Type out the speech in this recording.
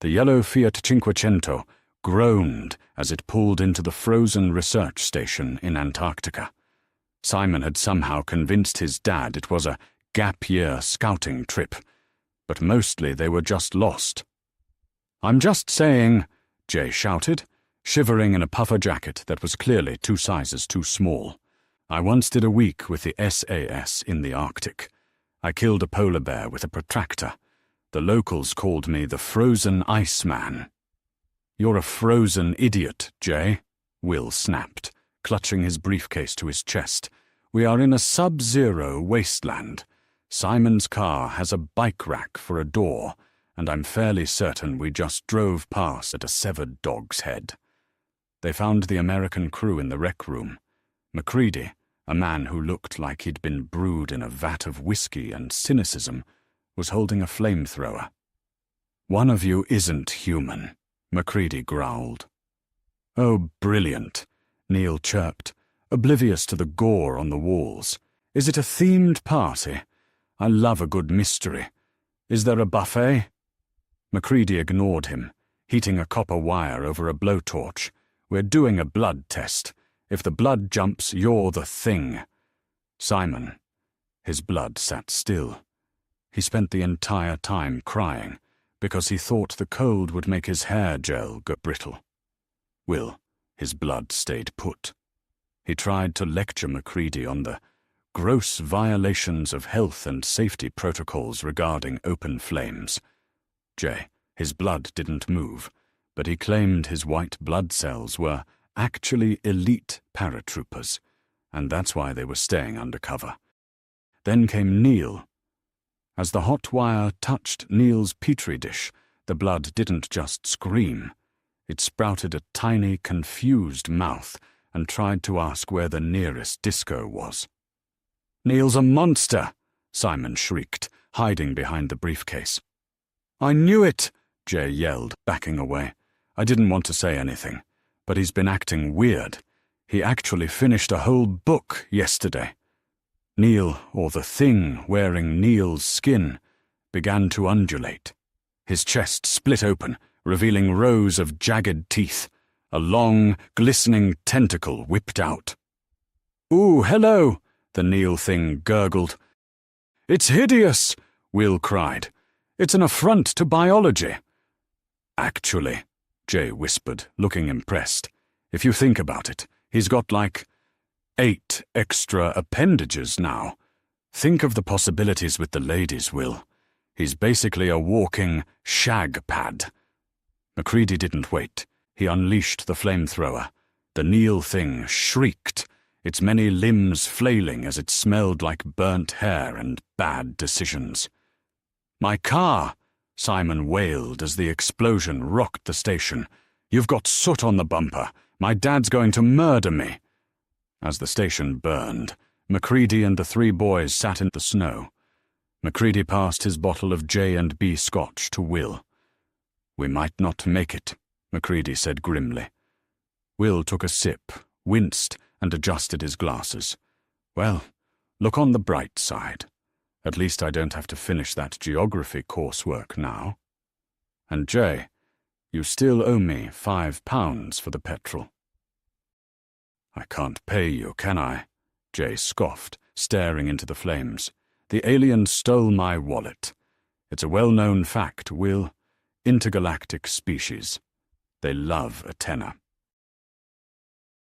The yellow Fiat Cinquecento groaned as it pulled into the frozen research station in Antarctica. Simon had somehow convinced his dad it was a gap-year scouting trip, but mostly they were just lost. "I'm just saying," Jay shouted, shivering in a puffer jacket that was clearly 2 sizes too small. "I once did a week with the SAS in the Arctic. I killed a polar bear with a protractor. The locals called me the Frozen Iceman." "You're a frozen idiot, Jay," Will snapped, clutching his briefcase to his chest. "We are in a sub-zero wasteland. Simon's car has a bike rack for a door, and I'm fairly certain we just drove past at a severed dog's head." They found the American crew in the rec room. MacReady, a man who looked like he'd been brewed in a vat of whiskey and cynicism, was holding a flamethrower. "One of you isn't human," MacReady growled. "Oh, brilliant," Neil chirped, oblivious to the gore on the walls. "Is it a themed party? I love a good mystery. Is there a buffet?" MacReady ignored him, heating a copper wire over a blowtorch. "We're doing a blood test. If the blood jumps, you're the thing." Simon. His blood sat still. He spent the entire time crying, because he thought the cold would make his hair gel go brittle. Will, his blood stayed put. He tried to lecture MacReady on the gross violations of health and safety protocols regarding open flames. Jay, his blood didn't move, but he claimed his white blood cells were actually elite paratroopers, and that's why they were staying undercover. Then came Neil. As the hot wire touched Neil's petri dish, the blood didn't just scream. It sprouted a tiny, confused mouth and tried to ask where the nearest disco was. "Neil's a monster!" Simon shrieked, hiding behind the briefcase. "I knew it!" Jay yelled, backing away. "I didn't want to say anything, but he's been acting weird. He actually finished a whole book yesterday." Neil, or the thing wearing Neil's skin, began to undulate. His chest split open, revealing rows of jagged teeth. A long, glistening tentacle whipped out. "Ooh, hello," the Neil thing gurgled. "It's hideous," Will cried. "It's an affront to biology." "Actually," Jay whispered, looking impressed, "if you think about it, he's got like 8 extra appendages now. Think of the possibilities with the ladies, Will. He's basically a walking shag pad." MacReady didn't wait. He unleashed the flamethrower. The Neil thing shrieked, its many limbs flailing as it smelled like burnt hair and bad decisions. "My car!" Simon wailed as the explosion rocked the station. "You've got soot on the bumper. My dad's going to murder me." As the station burned, MacReady and the 3 boys sat in the snow. MacReady passed his bottle of J&B scotch to Will. "We might not make it," MacReady said grimly. Will took a sip, winced, and adjusted his glasses. "Well, look on the bright side. At least I don't have to finish that geography coursework now. And Jay, you still owe me £5 for the petrol." "I can't pay you, can I?" Jay scoffed, staring into the flames. "The alien stole my wallet. It's a well-known fact, Will. Intergalactic species. They love a tenner."